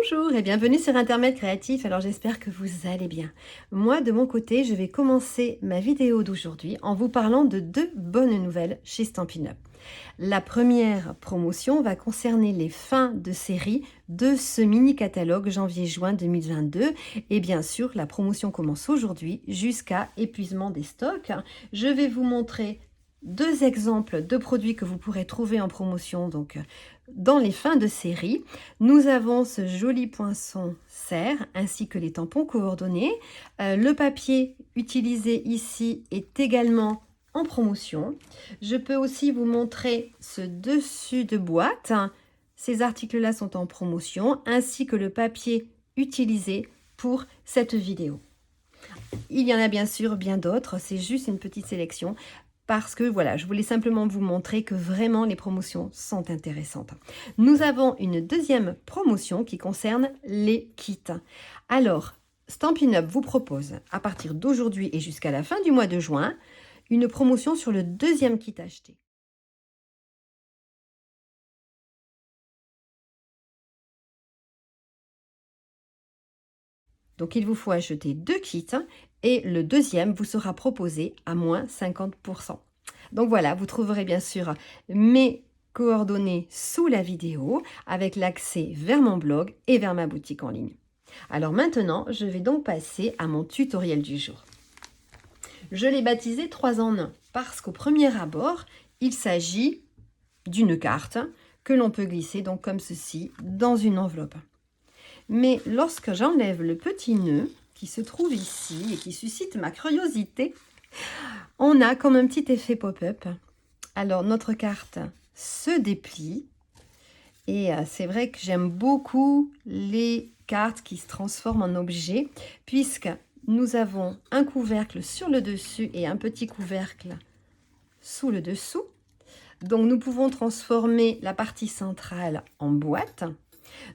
Bonjour et bienvenue sur Internet Créatif. Alors j'espère que vous allez bien. Moi de mon côté, je vais commencer ma vidéo d'aujourd'hui en vous parlant de deux bonnes nouvelles chez Stampin' Up. La première promotion va concerner les fins de série de ce mini catalogue janvier-juin 2022 et bien sûr la promotion commence aujourd'hui jusqu'à épuisement des stocks. Je vais vous montrer deux exemples de produits que vous pourrez trouver en promotion donc dans les fins de série. Nous avons ce joli poinçon serre ainsi que les tampons coordonnés. Le papier utilisé ici est également en promotion. Je peux aussi vous montrer ce dessus de boîte. Ces articles-là sont en promotion ainsi que le papier utilisé pour cette vidéo. Il y en a bien sûr bien d'autres, c'est juste une petite sélection parce que voilà, je voulais simplement vous montrer que vraiment les promotions sont intéressantes. Nous avons une deuxième promotion qui concerne les kits. Alors, Stampin' Up vous propose à partir d'aujourd'hui et jusqu'à la fin du mois de juin, une promotion sur le deuxième kit acheté. Donc il vous faut acheter deux kits et le deuxième vous sera proposé à moins 50%. Donc voilà, vous trouverez bien sûr mes coordonnées sous la vidéo avec l'accès vers mon blog et vers ma boutique en ligne. Alors maintenant, je vais donc passer à mon tutoriel du jour. Je l'ai baptisé 3 en 1 parce qu'au premier abord, il s'agit d'une carte que l'on peut glisser donc comme ceci dans une enveloppe. Mais lorsque j'enlève le petit nœud qui se trouve ici et qui suscite ma curiosité, on a comme un petit effet pop-up. Alors notre carte se déplie et c'est vrai que j'aime beaucoup les cartes qui se transforment en objets puisque nous avons un couvercle sur le dessus et un petit couvercle sous le dessous. Donc nous pouvons transformer la partie centrale en boîte.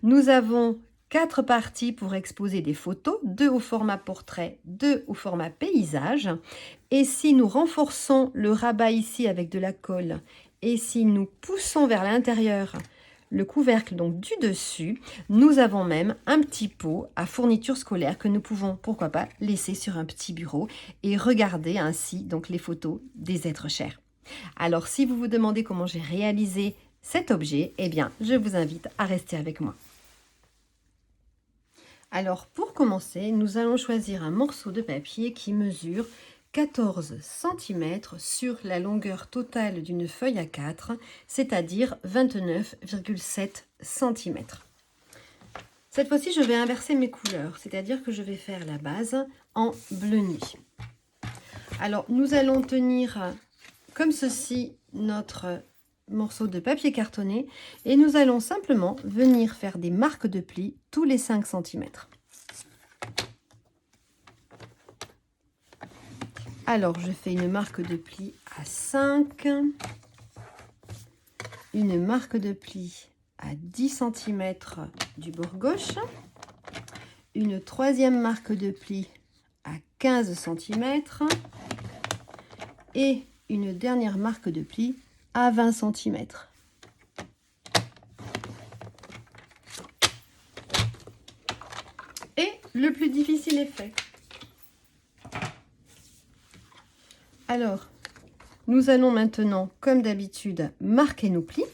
Nous avons 4 parties pour exposer des photos, 2 au format portrait, 2 au format paysage. Et si nous renforçons le rabat ici avec de la colle et si nous poussons vers l'intérieur le couvercle donc du dessus, nous avons même un petit pot à fourniture scolaire que nous pouvons, pourquoi pas, laisser sur un petit bureau et regarder ainsi donc les photos des êtres chers. Alors si vous vous demandez comment j'ai réalisé cet objet, eh bien je vous invite à rester avec moi. Alors pour commencer, nous allons choisir un morceau de papier qui mesure 14 cm sur la longueur totale d'une feuille A4, c'est-à-dire 29,7 cm. Cette fois-ci, je vais inverser mes couleurs, c'est-à-dire que je vais faire la base en bleu nuit. Alors nous allons tenir comme ceci notre morceau de papier cartonné et nous allons simplement venir faire des marques de plis tous les 5 cm. Alors je fais une marque de pli à 5, une marque de pli à 10 cm du bord gauche, une troisième marque de pli à 15 cm et une dernière marque de pli à 20 cm. Et le plus difficile est fait. Alors, nous allons maintenant, comme d'habitude, marquer nos plis.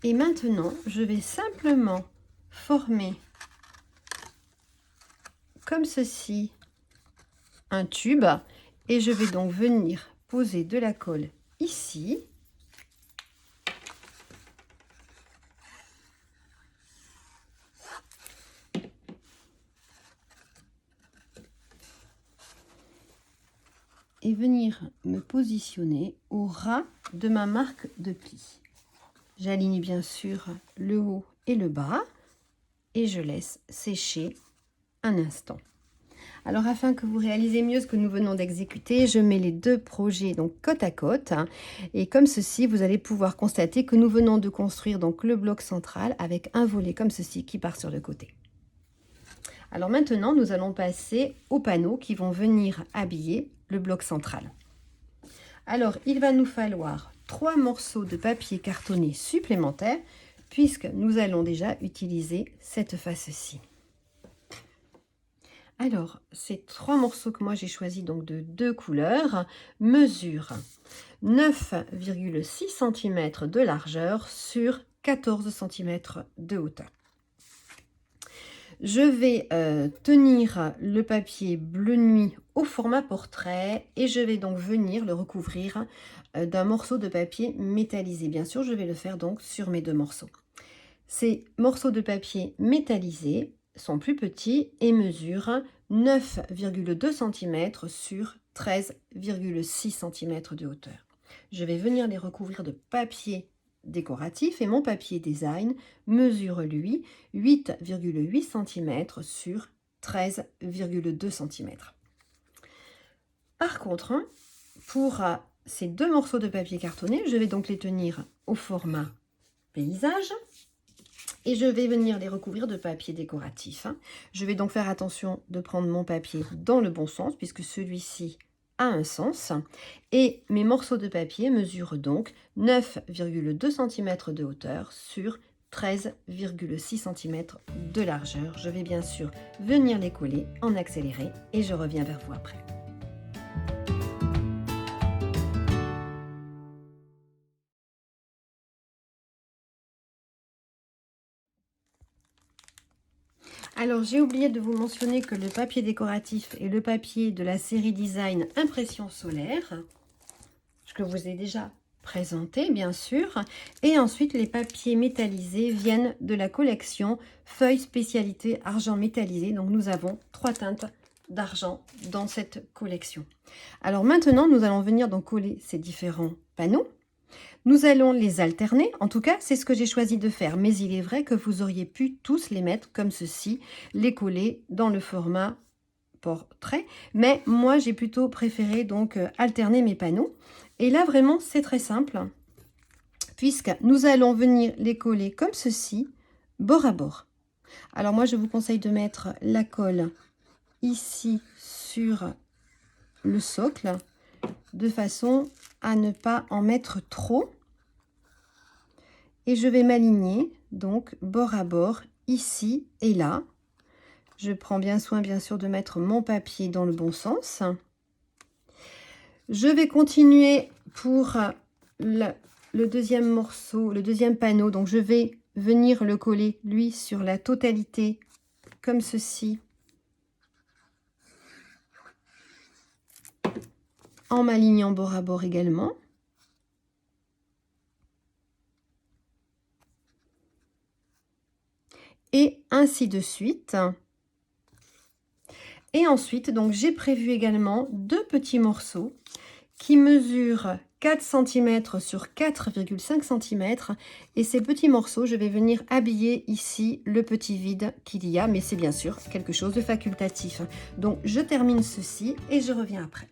Et maintenant, je vais simplement former comme ceci un tube et je vais donc venir poser de la colle ici. Et venir me positionner au ras de ma marque de pli. J'aligne bien sûr le haut et le bas et je laisse sécher un instant. Alors afin que vous réalisez mieux ce que nous venons d'exécuter, je mets les deux projets donc côte à côte, hein, et comme ceci, vous allez pouvoir constater que nous venons de construire donc le bloc central avec un volet comme ceci qui part sur le côté. Alors maintenant, nous allons passer aux panneaux qui vont venir habiller le bloc central. Alors, il va nous falloir 3 morceaux de papier cartonné supplémentaires puisque nous allons déjà utiliser cette face-ci. Alors, ces 3 morceaux que moi j'ai choisi donc de 2 couleurs mesurent 9,6 cm de largeur sur 14 cm de hauteur. Je vais tenir le papier bleu nuit au format portrait et je vais donc venir le recouvrir d'un morceau de papier métallisé. Bien sûr, je vais le faire donc sur mes 2 morceaux. Ces morceaux de papier métallisé sont plus petits et mesurent 9,2 cm sur 13,6 cm de hauteur. Je vais venir les recouvrir de papier décoratif et mon papier design mesure lui 8,8 cm sur 13,2 cm. Par contre, pour ces 2 morceaux de papier cartonné, je vais donc les tenir au format paysage et je vais venir les recouvrir de papier décoratif. Je vais donc faire attention de prendre mon papier dans le bon sens puisque celui-ci a un sens et mes morceaux de papier mesurent donc 9,2 cm de hauteur sur 13,6 cm de largeur. Je vais bien sûr venir les coller en accéléré et je reviens vers vous après. Alors, j'ai oublié de vous mentionner que le papier décoratif est le papier de la série Design Impression Solaire, que je vous ai déjà présenté, bien sûr. Et ensuite, les papiers métallisés viennent de la collection Feuilles Spécialité Argent Métallisé. Donc, nous avons 3 teintes d'argent dans cette collection. Alors maintenant, nous allons venir donc coller ces différents panneaux. Nous allons les alterner, en tout cas c'est ce que j'ai choisi de faire, mais il est vrai que vous auriez pu tous les mettre comme ceci, les coller dans le format portrait, mais moi j'ai plutôt préféré donc alterner mes panneaux. Et là vraiment c'est très simple, puisque nous allons venir les coller comme ceci, bord à bord. Alors moi je vous conseille de mettre la colle ici sur le socle, de façon à ne pas en mettre trop. Et je vais m'aligner donc bord à bord ici et là. Je prends bien soin bien sûr de mettre mon papier dans le bon sens. Je vais continuer pour le deuxième morceau, le deuxième panneau. Donc je vais venir le coller lui sur la totalité comme ceci. En m'alignant bord à bord également. Et ainsi de suite. Et ensuite, donc j'ai prévu également 2 petits morceaux qui mesurent 4 cm sur 4,5 cm. Et ces petits morceaux, je vais venir habiller ici le petit vide qu'il y a, mais c'est bien sûr quelque chose de facultatif. Donc je termine ceci et je reviens après.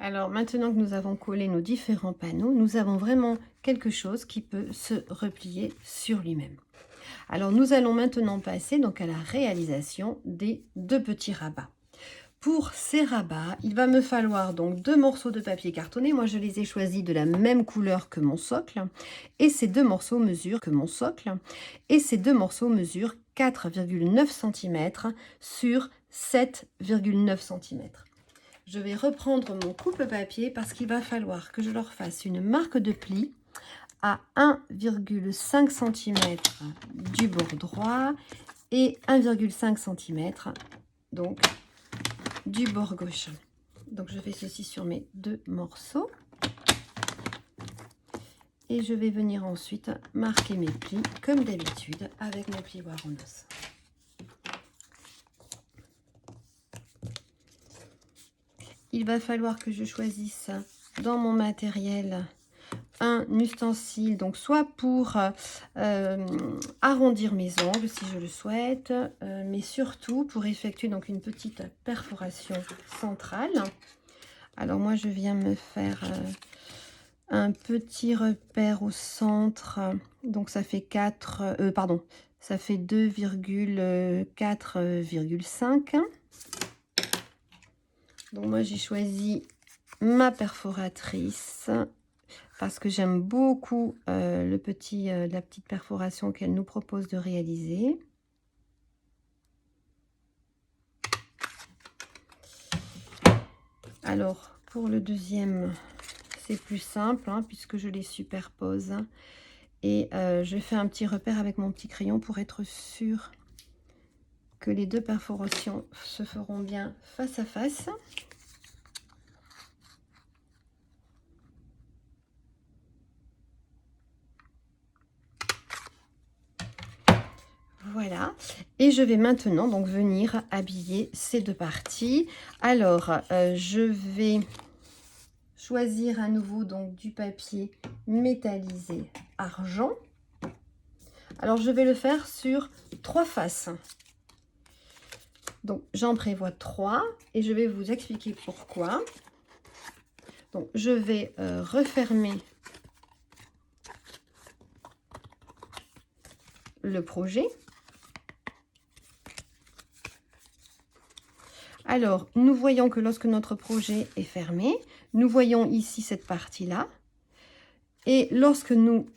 Alors maintenant que nous avons collé nos différents panneaux, nous avons vraiment quelque chose qui peut se replier sur lui-même. Alors nous allons maintenant passer donc à la réalisation des 2 petits rabats. Pour ces rabats, il va me falloir donc 2 morceaux de papier cartonné. Moi, je les ai choisis de la même couleur que mon socle. Et ces 2 morceaux mesurent 4,9 cm sur 7,9 cm. Je vais reprendre mon coupe-papier parce qu'il va falloir que je leur fasse une marque de pli à 1,5 cm du bord droit et 1,5 cm donc du bord gauche. Donc je fais ceci sur mes 2 morceaux et je vais venir ensuite marquer mes plis comme d'habitude avec mon plioir en os. Il va falloir que je choisisse dans mon matériel un ustensile, donc soit pour arrondir mes ongles si je le souhaite, mais surtout pour effectuer donc une petite perforation centrale. Alors moi je viens me faire un petit repère au centre, donc ça fait 4, pardon, ça fait 2,4,5. Donc moi j'ai choisi ma perforatrice parce que j'aime beaucoup la petite perforation qu'elle nous propose de réaliser. Alors pour le deuxième, c'est plus simple hein, puisque je les superpose. Et je fais un petit repère avec mon petit crayon pour être sûre que les deux perforations se feront bien face à face. Voilà, et je vais maintenant donc venir habiller ces deux parties. Alors, je vais choisir à nouveau donc du papier métallisé argent. Alors, je vais le faire sur 3 faces. Donc, j'en prévois 3 et je vais vous expliquer pourquoi. Donc, je vais refermer le projet. Alors, nous voyons que lorsque notre projet est fermé, nous voyons ici cette partie-là. Et lorsque nous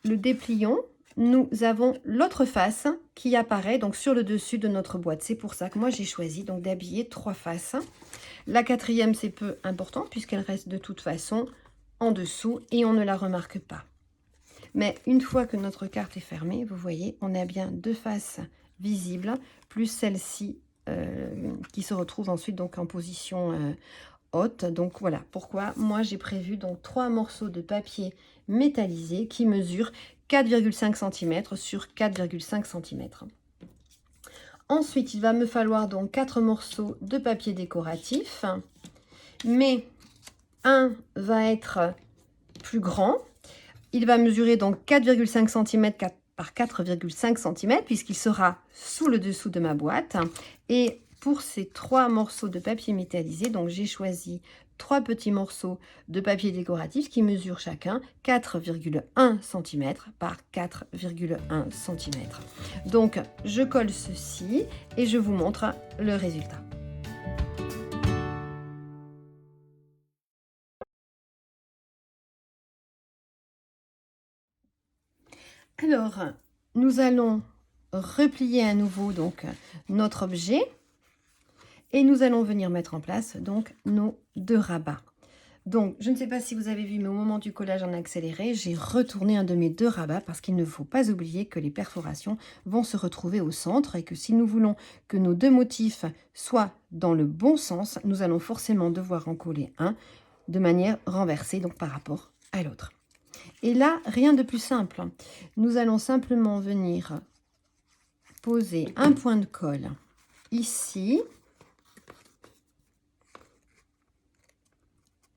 le déplions, nous avons l'autre face qui apparaît donc sur le dessus de notre boîte. C'est pour ça que moi j'ai choisi donc d'habiller 3 faces. La quatrième c'est peu important puisqu'elle reste de toute façon en dessous et on ne la remarque pas. Mais une fois que notre carte est fermée, vous voyez, on a bien 2 faces visibles plus celle-ci qui se retrouve ensuite donc en position haute. Donc voilà pourquoi moi j'ai prévu donc 3 morceaux de papier métallisé qui mesurent 4,5 cm sur 4,5 cm. Ensuite, il va me falloir donc 4 morceaux de papier décoratif, mais un va être plus grand. Il va mesurer donc 4,5 cm par 4,5 cm puisqu'il sera sous le dessous de ma boîte. Et pour ces 3 morceaux de papier métallisé, donc j'ai choisi 3 petits morceaux de papier décoratif qui mesurent chacun 4,1 cm par 4,1 cm. Donc je colle ceci et je vous montre le résultat. Alors, nous allons replier à nouveau donc notre objet et nous allons venir mettre en place donc nos 2 rabats. Donc, je ne sais pas si vous avez vu, mais au moment du collage en accéléré, j'ai retourné un de mes 2 rabats parce qu'il ne faut pas oublier que les perforations vont se retrouver au centre et que si nous voulons que nos 2 motifs soient dans le bon sens, nous allons forcément devoir en coller un de manière renversée, donc par rapport à l'autre. Et là, rien de plus simple. Nous allons simplement venir poser un point de colle ici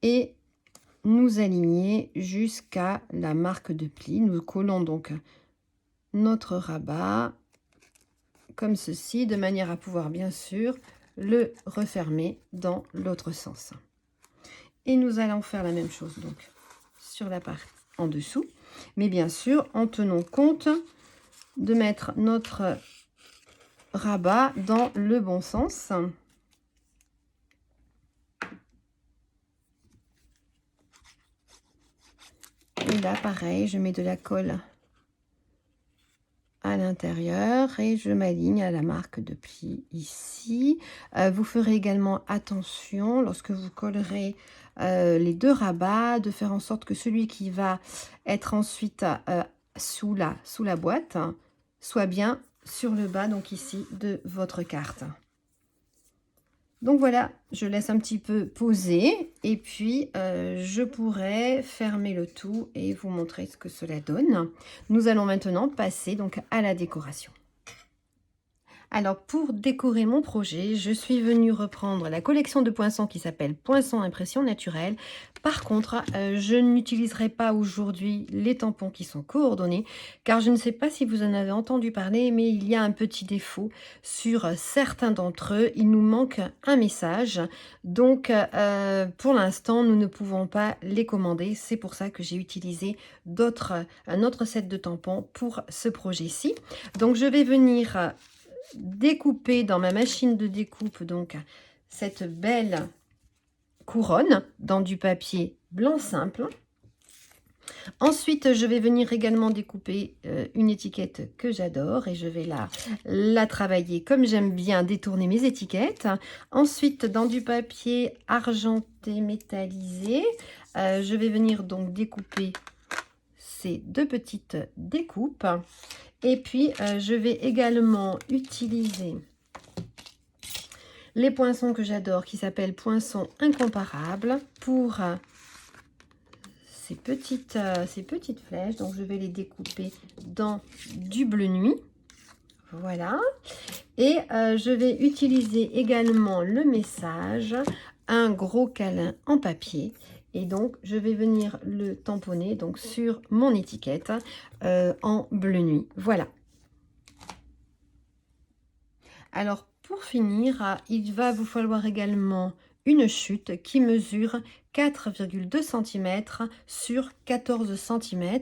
et nous aligner jusqu'à la marque de pli. Nous collons donc notre rabat comme ceci, de manière à pouvoir bien sûr le refermer dans l'autre sens. Et nous allons faire la même chose donc sur la partie en dessous, mais bien sûr en tenant compte de mettre notre rabat dans le bon sens. Et là pareil, je mets de la colle à l'intérieur et je m'aligne à la marque de pli ici. Vous ferez également attention lorsque vous collerez les 2 rabats de faire en sorte que celui qui va être ensuite sous la boîte soit bien sur le bas, donc ici, de votre carte. Donc voilà, je laisse un petit peu poser et puis je pourrai fermer le tout et vous montrer ce que cela donne. Nous allons maintenant passer donc à la décoration. Alors, pour décorer mon projet, je suis venue reprendre la collection de poinçons qui s'appelle Poinçons Impression Naturelle. Par contre, je n'utiliserai pas aujourd'hui les tampons qui sont coordonnés, car je ne sais pas si vous en avez entendu parler, mais il y a un petit défaut sur certains d'entre eux. Il nous manque un message. Donc, pour l'instant, nous ne pouvons pas les commander. C'est pour ça que j'ai utilisé un autre set de tampons pour ce projet-ci. Donc, je vais venir découper dans ma machine de découpe donc cette belle couronne dans du papier blanc simple. Ensuite, je vais venir également découper une étiquette que j'adore et je vais la travailler comme j'aime bien détourner mes étiquettes. Ensuite, dans du papier argenté métallisé, je vais venir donc découper ces deux petites découpes. Et puis, je vais également utiliser les poinçons que j'adore, qui s'appellent Poinçons Incomparables, pour ces petites flèches. Donc, je vais les découper dans du bleu nuit. Voilà. Et je vais utiliser également le message, un gros câlin en papier. Et donc, je vais venir le tamponner donc sur mon étiquette en bleu nuit. Voilà. Alors, pour finir, il va vous falloir également une chute qui mesure 4,2 cm sur 14 cm.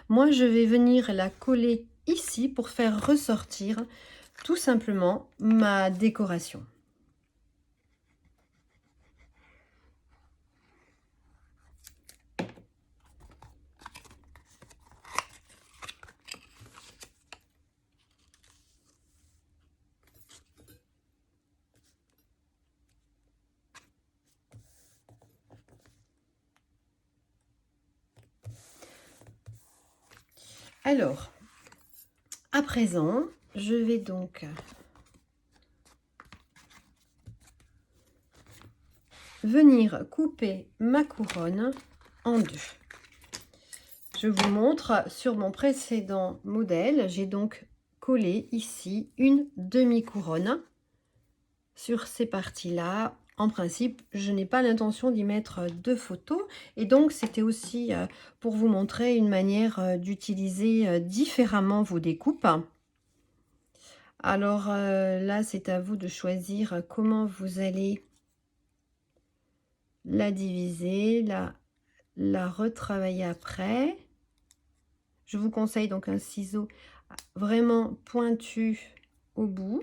Moi, je vais venir la coller ici pour faire ressortir tout simplement ma décoration. Alors, à présent, je vais donc venir couper ma couronne en deux. Je vous montre, sur mon précédent modèle, j'ai donc collé ici une demi-couronne sur ces parties-là. En principe, je n'ai pas l'intention d'y mettre de photos et donc c'était aussi pour vous montrer une manière d'utiliser différemment vos découpes. Alors là, c'est à vous de choisir comment vous allez la diviser, la retravailler après. Je vous conseille donc un ciseau vraiment pointu au bout.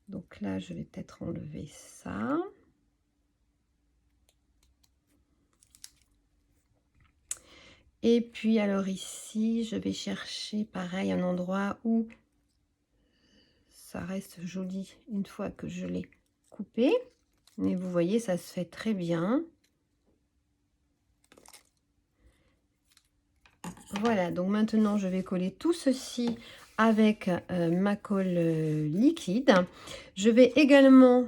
Donc là, je vais peut-être enlever ça. Et puis alors ici, je vais chercher pareil un endroit où ça reste joli une fois que je l'ai coupé. Mais vous voyez, ça se fait très bien. Voilà, donc maintenant je vais coller tout ceci avec ma colle liquide. Je vais également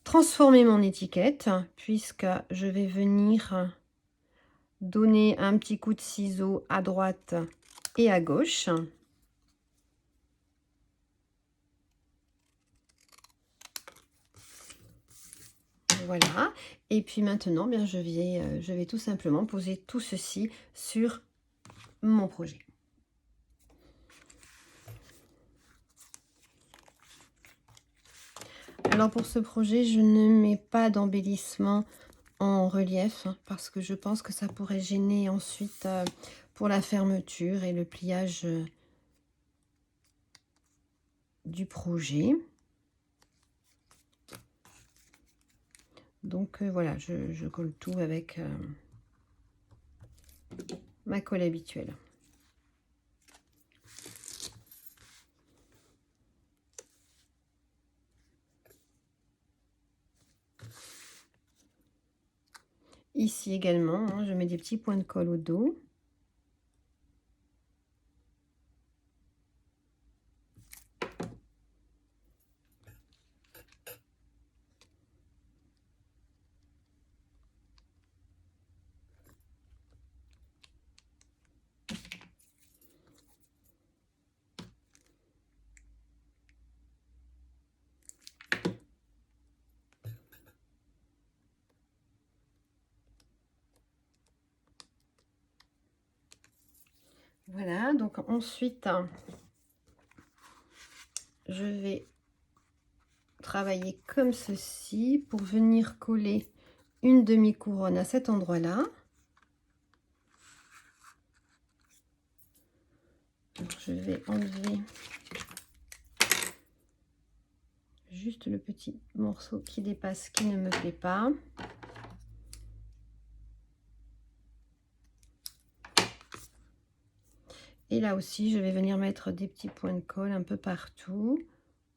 transformer mon étiquette puisque je vais venir donner un petit coup de ciseau à droite et à gauche. Voilà, et puis maintenant, bien, je vais tout simplement poser tout ceci sur mon projet. Alors pour ce projet, je ne mets pas d'embellissement en relief parce que je pense que ça pourrait gêner ensuite pour la fermeture et le pliage du projet. Donc voilà, je colle tout avec ma colle habituelle. Ici également, hein, je mets des petits points de colle au dos. Voilà, donc ensuite, je vais travailler comme ceci pour venir coller une demi-couronne à cet endroit-là. Je vais enlever juste le petit morceau qui dépasse, qui ne me plaît pas. Et là aussi, je vais venir mettre des petits points de colle un peu partout,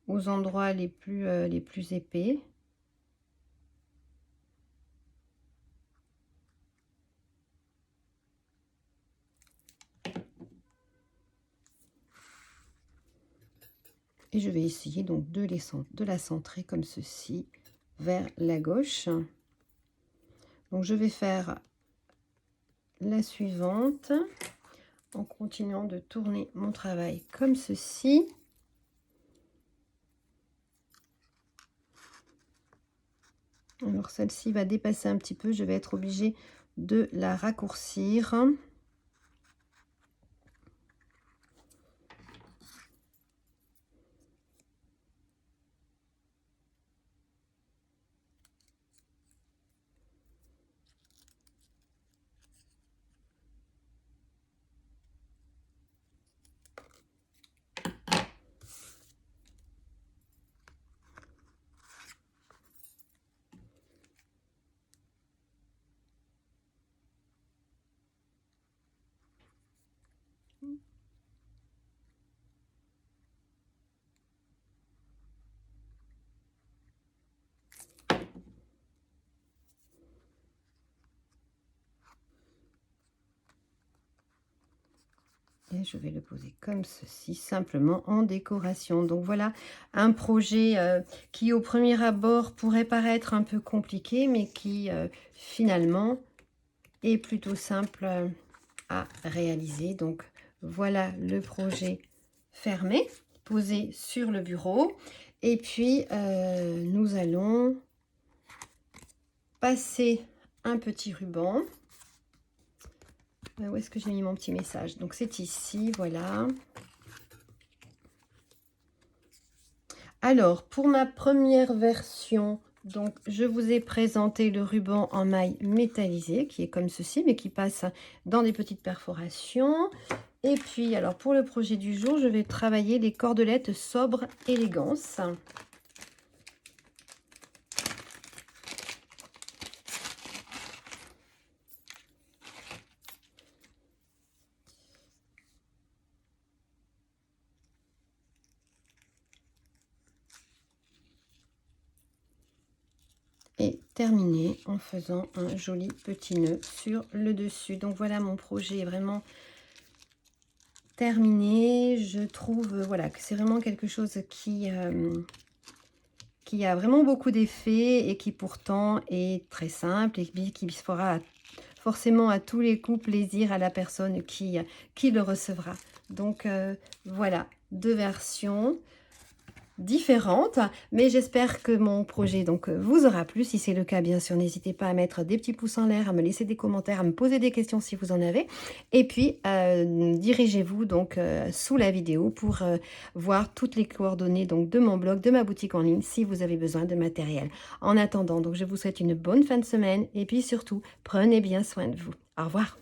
aux endroits les plus épais. Et je vais essayer donc de la centrer comme ceci vers la gauche. Donc je vais faire la suivante en continuant de tourner mon travail comme ceci. Alors celle-ci va dépasser un petit peu, je vais être obligée de la raccourcir. Et je vais le poser comme ceci, simplement en décoration. Donc voilà un projet qui au premier abord pourrait paraître un peu compliqué, mais qui finalement est plutôt simple à réaliser. Donc voilà le projet fermé, posé sur le bureau. Et puis nous allons passer un petit ruban. Où est-ce que j'ai mis mon petit message? Donc c'est ici, voilà. Alors pour ma première version, donc je vous ai présenté le ruban en maille métallisée qui est comme ceci, mais qui passe dans des petites perforations. Et puis alors pour le projet du jour, je vais travailler les cordelettes sobre élégance. Et terminer en faisant un joli petit nœud sur le dessus. Donc voilà, mon projet est vraiment terminé. Je trouve voilà que c'est vraiment quelque chose qui a vraiment beaucoup d'effets et qui pourtant est très simple et qui fera forcément à tous les coups plaisir à la personne qui le recevra. Donc voilà, deux versions différentes, mais j'espère que mon projet donc vous aura plu. Si c'est le cas, bien sûr, n'hésitez pas à mettre des petits pouces en l'air, à me laisser des commentaires, à me poser des questions si vous en avez, et puis dirigez-vous donc sous la vidéo pour voir toutes les coordonnées donc de mon blog, de ma boutique en ligne, si vous avez besoin de matériel. En attendant, donc je vous souhaite une bonne fin de semaine, et puis surtout, prenez bien soin de vous. Au revoir.